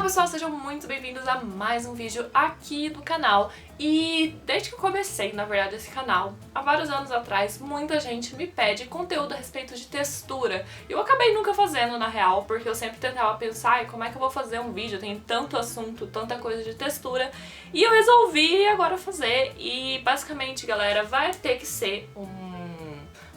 Olá pessoal, sejam muito bem-vindos a mais um vídeo aqui do canal. E desde que eu comecei, na verdade, esse canal, há vários anos atrás, muita gente me pede conteúdo a respeito de textura. E eu acabei nunca fazendo, na real, porque eu sempre tentava pensar, ai, como é que eu vou fazer um vídeo? Tem tanto assunto, tanta coisa de textura. E eu resolvi agora fazer. E basicamente, galera, vai ter que ser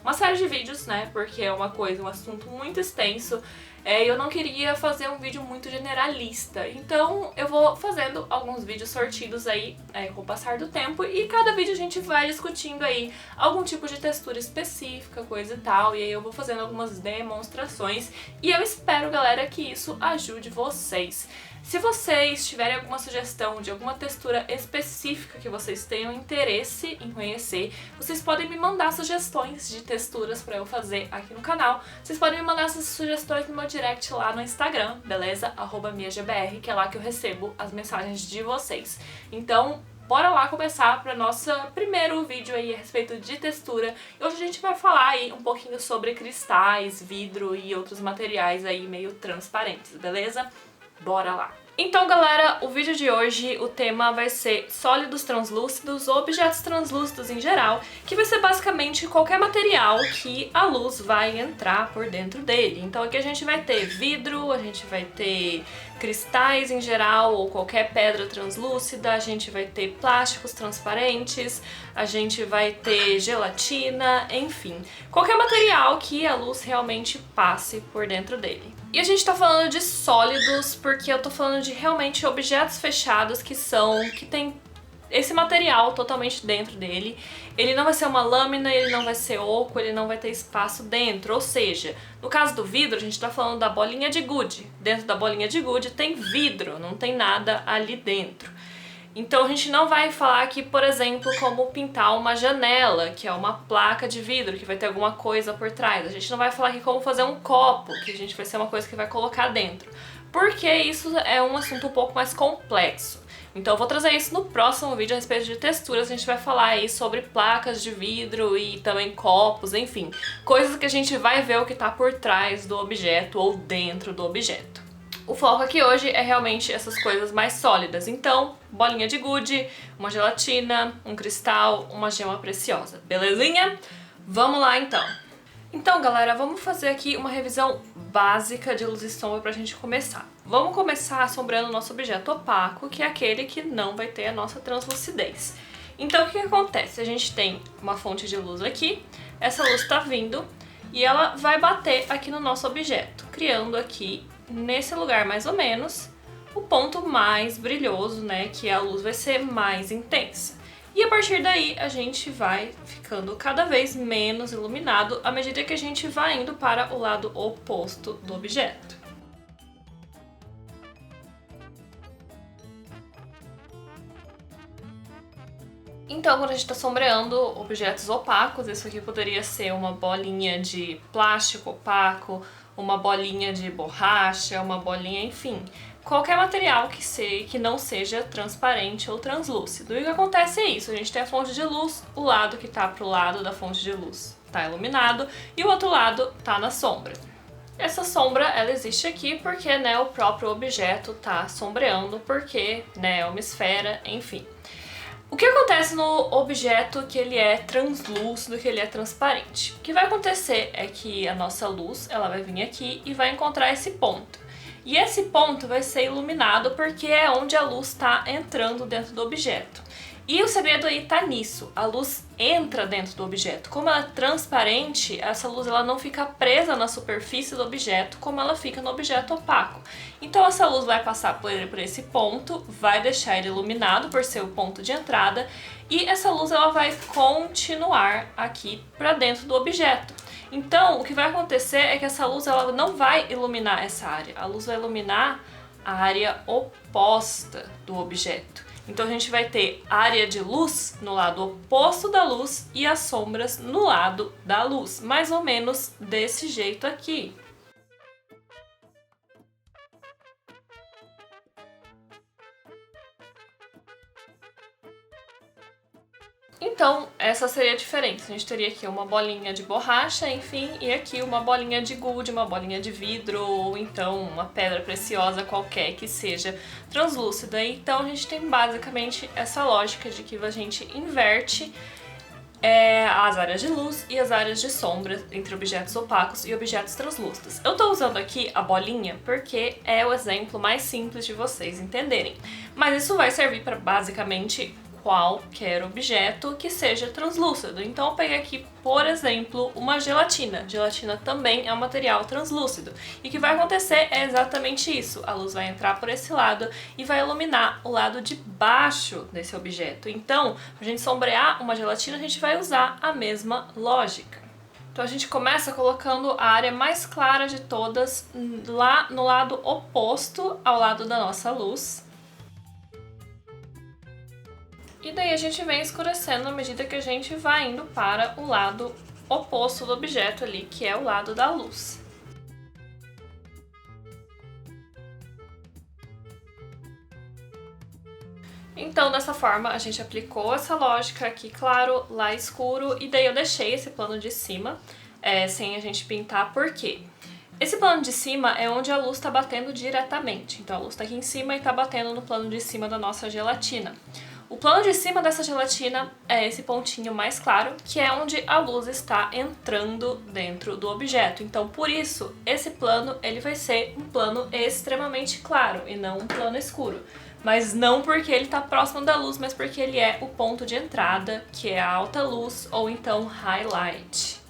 uma série de vídeos, né? Porque é um assunto muito extenso. Eu não queria fazer um vídeo muito generalista, então eu vou fazendo alguns vídeos sortidos aí com o passar do tempo e cada vídeo a gente vai discutindo aí algum tipo de textura específica, coisa e tal, e aí eu vou fazendo algumas demonstrações e eu espero, galera, que isso ajude vocês. Se vocês tiverem alguma sugestão de alguma textura específica que vocês tenham interesse em conhecer, vocês podem me mandar sugestões de texturas pra eu fazer aqui no canal. Vocês podem me mandar essas sugestões no meu direct lá no Instagram, beleza? @miagbr, que é lá que eu recebo as mensagens de vocês. Então, bora lá começar para nosso primeiro vídeo aí a respeito de textura. E hoje a gente vai falar aí um pouquinho sobre cristais, vidro e outros materiais aí meio transparentes, beleza? Bora lá! Então, galera, o vídeo de hoje, o tema vai ser sólidos translúcidos ou objetos translúcidos em geral, que vai ser basicamente qualquer material que a luz vai entrar por dentro dele. Então aqui a gente vai ter vidro, a gente vai ter cristais em geral ou qualquer pedra translúcida, a gente vai ter plásticos transparentes, a gente vai ter gelatina, enfim, qualquer material que a luz realmente passe por dentro dele. E a gente tá falando de sólidos porque eu tô falando de realmente objetos fechados que tem esse material totalmente dentro dele. Ele não vai ser uma lâmina, ele não vai ser oco, ele não vai ter espaço dentro. Ou seja, no caso do vidro, a gente tá falando da bolinha de gude. Dentro da bolinha de gude tem vidro, não tem nada ali dentro. Então a gente não vai falar aqui, por exemplo, como pintar uma janela, que é uma placa de vidro, que vai ter alguma coisa por trás. A gente não vai falar aqui como fazer um copo, que a gente vai ser uma coisa que vai colocar dentro. Porque isso é um assunto um pouco mais complexo. Então eu vou trazer isso no próximo vídeo a respeito de texturas. A gente vai falar aí sobre placas de vidro e também copos, enfim. Coisas que a gente vai ver o que tá por trás do objeto ou dentro do objeto. O foco aqui hoje é realmente essas coisas mais sólidas, então bolinha de gude, uma gelatina, um cristal, uma gema preciosa, belezinha? Vamos lá então! Então galera, vamos fazer aqui uma revisão básica de luz e sombra pra gente começar. Vamos começar assombreando o nosso objeto opaco, que é aquele que não vai ter a nossa translucidez. Então o que acontece? A gente tem uma fonte de luz aqui, essa luz está vindo e ela vai bater aqui no nosso objeto, criando aqui nesse lugar mais ou menos o ponto mais brilhoso, né, que a luz vai ser mais intensa. E a partir daí a gente vai ficando cada vez menos iluminado à medida que a gente vai indo para o lado oposto do objeto. Então, quando a gente está sombreando objetos opacos, isso aqui poderia ser uma bolinha de plástico opaco, uma bolinha de borracha, uma bolinha, enfim, qualquer material que não seja transparente ou translúcido. E o que acontece é isso, a gente tem a fonte de luz, o lado que está pro lado da fonte de luz está iluminado e o outro lado está na sombra. Essa sombra, ela existe aqui porque, né, o próprio objeto está sombreando, porque, né, é uma esfera, enfim. O que acontece no objeto que ele é translúcido, que ele é transparente? O que vai acontecer é que a nossa luz, ela vai vir aqui e vai encontrar esse ponto. E esse ponto vai ser iluminado porque é onde a luz está entrando dentro do objeto. E o segredo aí tá nisso, a luz entra dentro do objeto. Como ela é transparente, essa luz ela não fica presa na superfície do objeto como ela fica no objeto opaco. Então essa luz vai passar por esse ponto, vai deixar ele iluminado por ser o ponto de entrada e essa luz ela vai continuar aqui para dentro do objeto. Então o que vai acontecer é que essa luz ela não vai iluminar essa área, a luz vai iluminar a área oposta do objeto. Então a gente vai ter área de luz no lado oposto da luz e as sombras no lado da luz, mais ou menos desse jeito aqui. Então Então, essa seria a diferença. A gente teria aqui uma bolinha de borracha, enfim, e aqui uma bolinha de gude, uma bolinha de vidro, ou então uma pedra preciosa qualquer que seja translúcida. Então, a gente tem basicamente essa lógica de que a gente inverte as áreas de luz e as áreas de sombra entre objetos opacos e objetos translúcidos. Eu tô usando aqui a bolinha porque é o exemplo mais simples de vocês entenderem, mas isso vai servir para basicamente qualquer objeto que seja translúcido. Então eu peguei aqui, por exemplo, uma gelatina. Gelatina também é um material translúcido. E o que vai acontecer é exatamente isso. A luz vai entrar por esse lado e vai iluminar o lado de baixo desse objeto. Então, pra gente sombrear uma gelatina, a gente vai usar a mesma lógica. Então a gente começa colocando a área mais clara de todas lá no lado oposto ao lado da nossa luz. E daí a gente vem escurecendo à medida que a gente vai indo para o lado oposto do objeto ali, que é o lado da luz. Então, dessa forma, a gente aplicou essa lógica aqui claro, lá escuro, e daí eu deixei esse plano de cima, sem a gente pintar, por quê? Esse plano de cima é onde a luz está batendo diretamente. Então a luz está aqui em cima e está batendo no plano de cima da nossa gelatina. O plano de cima dessa gelatina é esse pontinho mais claro, que é onde a luz está entrando dentro do objeto. Então, por isso, esse plano ele vai ser um plano extremamente claro e não um plano escuro. Mas não porque ele está próximo da luz, mas porque ele é o ponto de entrada, que é a alta luz ou então highlight.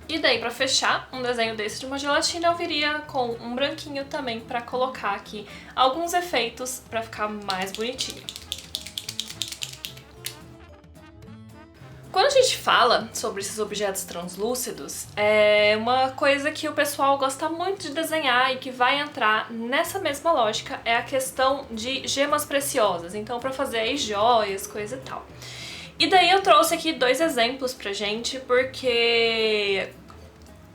E daí, pra fechar um desenho desse de uma gelatina, eu viria com um branquinho também pra colocar aqui alguns efeitos pra ficar mais bonitinho. Quando a gente fala sobre esses objetos translúcidos, uma coisa que o pessoal gosta muito de desenhar e que vai entrar nessa mesma lógica é a questão de gemas preciosas. Então, pra fazer aí joias, coisa e tal. E daí eu trouxe aqui dois exemplos pra gente, porque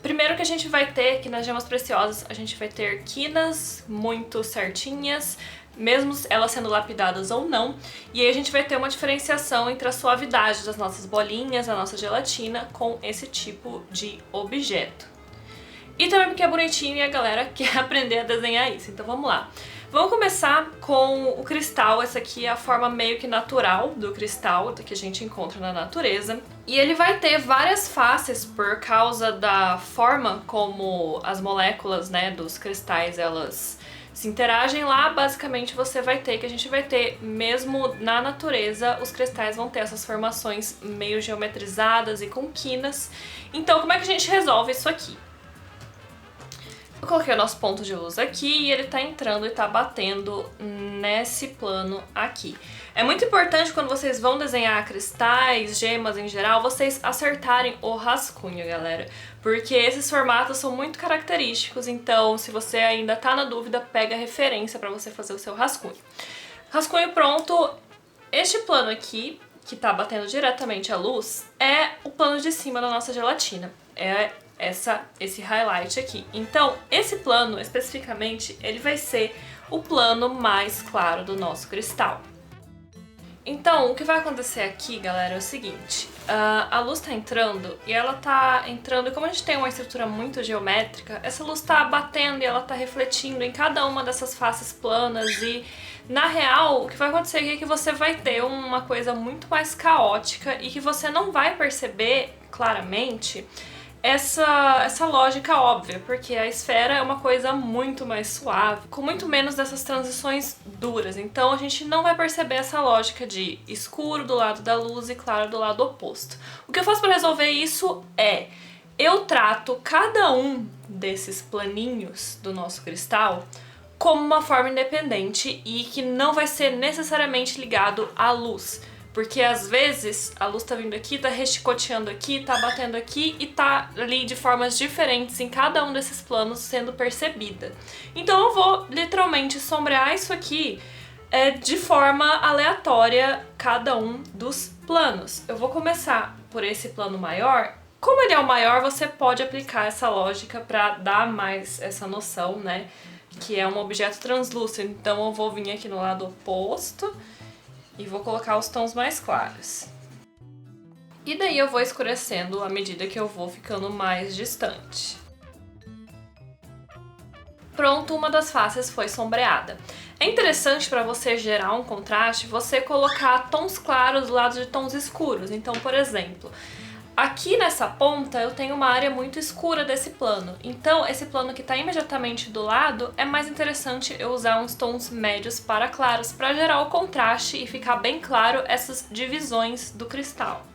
primeiro que a gente vai ter aqui nas gemas preciosas, a gente vai ter quinas muito certinhas, mesmo elas sendo lapidadas ou não, e aí a gente vai ter uma diferenciação entre a suavidade das nossas bolinhas, da nossa gelatina, com esse tipo de objeto. E também porque é bonitinho e a galera quer aprender a desenhar isso, então vamos lá. Vamos começar com o cristal. Essa aqui é a forma meio que natural do cristal que a gente encontra na natureza. E ele vai ter várias faces por causa da forma como as moléculas, né, dos cristais elas se interagem lá. Basicamente você vai ter, que a gente vai ter mesmo na natureza, os cristais vão ter essas formações meio geometrizadas e com quinas. Então como é que a gente resolve isso aqui? Eu coloquei o nosso ponto de luz aqui e ele tá entrando e tá batendo nesse plano aqui. É muito importante quando vocês vão desenhar cristais, gemas em geral, vocês acertarem o rascunho, galera. Porque esses formatos são muito característicos, então se você ainda tá na dúvida, pega a referência pra você fazer o seu rascunho. Rascunho pronto, este plano aqui, que tá batendo diretamente a luz, é o plano de cima da nossa gelatina. Esse highlight aqui. Então, esse plano, especificamente, ele vai ser o plano mais claro do nosso cristal. Então, o que vai acontecer aqui, galera, é o seguinte. A luz tá entrando, e ela tá entrando, e como a gente tem uma estrutura muito geométrica, essa luz tá batendo e ela tá refletindo em cada uma dessas faces planas e, na real, o que vai acontecer aqui é que você vai ter uma coisa muito mais caótica e que você não vai perceber claramente essa lógica óbvia, porque a esfera é uma coisa muito mais suave, com muito menos dessas transições duras, então a gente não vai perceber essa lógica de escuro do lado da luz e claro do lado oposto. O que eu faço para resolver isso é, eu trato cada um desses planinhos do nosso cristal como uma forma independente e que não vai ser necessariamente ligado à luz. Porque às vezes a luz tá vindo aqui, tá rechicoteando aqui, tá batendo aqui e tá ali de formas diferentes em cada um desses planos sendo percebida. Então eu vou literalmente sombrear isso aqui de forma aleatória, cada um dos planos. Eu vou começar por esse plano maior. Como ele é o maior, você pode aplicar essa lógica pra dar mais essa noção, né? Que é um objeto translúcido. Então eu vou vir aqui no lado oposto e vou colocar os tons mais claros. E daí eu vou escurecendo à medida que eu vou ficando mais distante. Pronto, uma das faces foi sombreada. É interessante para você gerar um contraste, você colocar tons claros do lado de tons escuros. Então, por exemplo, aqui nessa ponta eu tenho uma área muito escura desse plano. Então, esse plano que está imediatamente do lado, é mais interessante eu usar uns tons médios para claros para gerar o contraste e ficar bem claro essas divisões do cristal.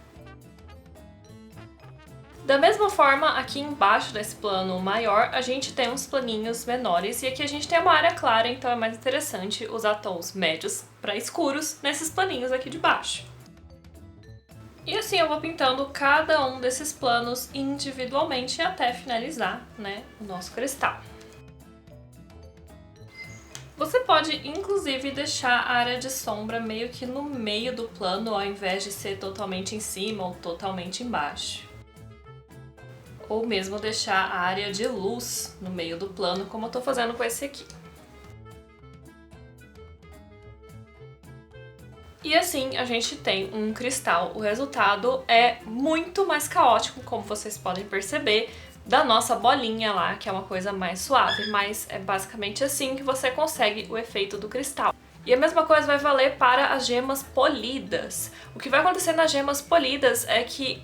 Da mesma forma, aqui embaixo desse plano maior, a gente tem uns planinhos menores e aqui a gente tem uma área clara, então é mais interessante usar tons médios para escuros nesses planinhos aqui de baixo. E assim eu vou pintando cada um desses planos individualmente até finalizar, né, o nosso cristal. Você pode, inclusive, deixar a área de sombra meio que no meio do plano, ao invés de ser totalmente em cima ou totalmente embaixo. Ou mesmo deixar a área de luz no meio do plano, como eu tô fazendo com esse aqui. E assim a gente tem um cristal. O resultado é muito mais caótico, como vocês podem perceber, da nossa bolinha lá, que é uma coisa mais suave, mas é basicamente assim que você consegue o efeito do cristal. E a mesma coisa vai valer para as gemas polidas. O que vai acontecer nas gemas polidas é que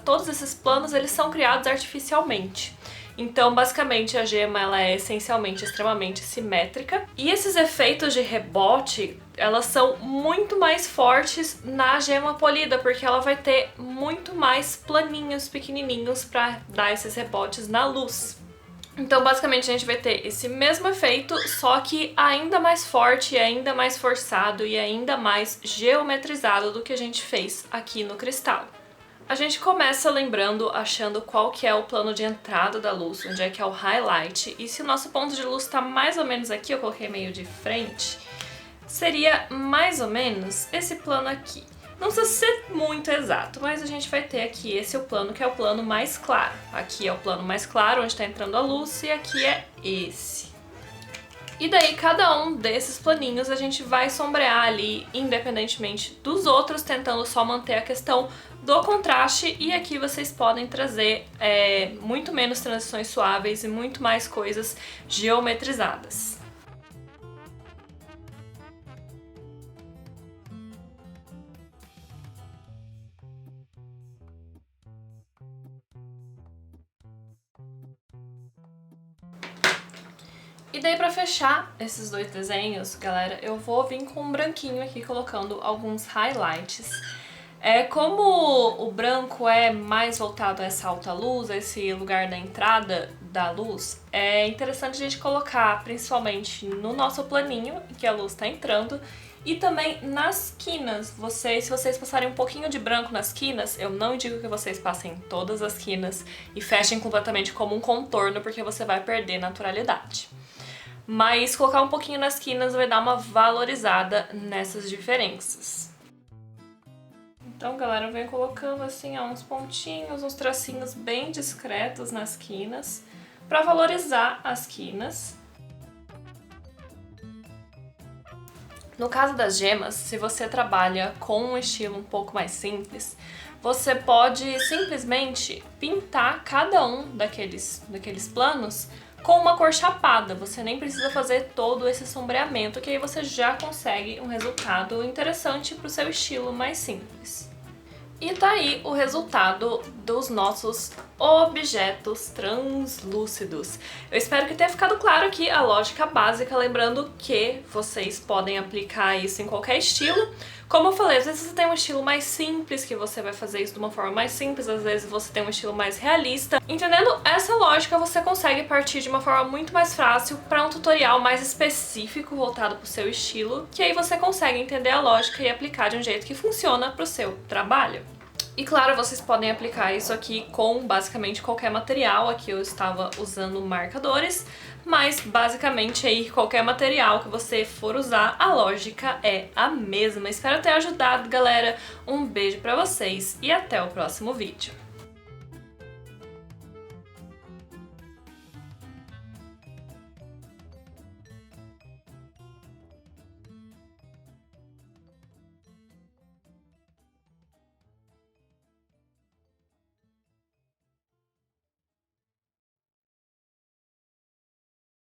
todos esses planos eles são criados artificialmente. Então, basicamente, a gema ela é essencialmente extremamente simétrica. E esses efeitos de rebote, elas são muito mais fortes na gema polida, porque ela vai ter muito mais planinhos pequenininhos para dar esses rebotes na luz. Então, basicamente, a gente vai ter esse mesmo efeito, só que ainda mais forte, ainda mais forçado e ainda mais geometrizado do que a gente fez aqui no cristal. A gente começa lembrando, achando qual que é o plano de entrada da luz, onde é que é o highlight, e se o nosso ponto de luz está mais ou menos aqui, eu coloquei meio de frente, seria mais ou menos esse plano aqui. Não precisa ser muito exato, mas a gente vai ter aqui esse é o plano que é o plano mais claro. Aqui é o plano mais claro, onde está entrando a luz, e aqui é esse. E daí, cada um desses planinhos a gente vai sombrear ali, independentemente dos outros, tentando só manter a questão do contraste. E aqui vocês podem trazer muito menos transições suaves e muito mais coisas geometrizadas. E daí pra fechar esses dois desenhos, galera, eu vou vir com um branquinho aqui colocando alguns highlights. Como o branco é mais voltado a essa alta luz, a esse lugar da entrada da luz, é interessante a gente colocar principalmente no nosso planinho, em que a luz está entrando, e também nas quinas. Se vocês passarem um pouquinho de branco nas quinas, eu não indico que vocês passem todas as quinas e fechem completamente como um contorno, porque você vai perder naturalidade. Mas colocar um pouquinho nas quinas vai dar uma valorizada nessas diferenças. Então, galera, eu venho colocando assim, ó, uns pontinhos, uns tracinhos bem discretos nas quinas, para valorizar as quinas. No caso das gemas, se você trabalha com um estilo um pouco mais simples, você pode simplesmente pintar cada um daqueles planos com uma cor chapada. Você nem precisa fazer todo esse sombreamento, que aí você já consegue um resultado interessante para o seu estilo mais simples. E tá aí o resultado dos nossos objetos translúcidos. Eu espero que tenha ficado claro aqui a lógica básica, lembrando que vocês podem aplicar isso em qualquer estilo. Como eu falei, às vezes você tem um estilo mais simples, que você vai fazer isso de uma forma mais simples, às vezes você tem um estilo mais realista. Entendendo essa lógica, você consegue partir de uma forma muito mais fácil para um tutorial mais específico, voltado para o seu estilo, que aí você consegue entender a lógica e aplicar de um jeito que funciona para o seu trabalho. E claro, vocês podem aplicar isso aqui com basicamente qualquer material. Aqui eu estava usando marcadores, mas basicamente aí qualquer material que você for usar, a lógica é a mesma. Espero ter ajudado, galera. Um beijo pra vocês e até o próximo vídeo.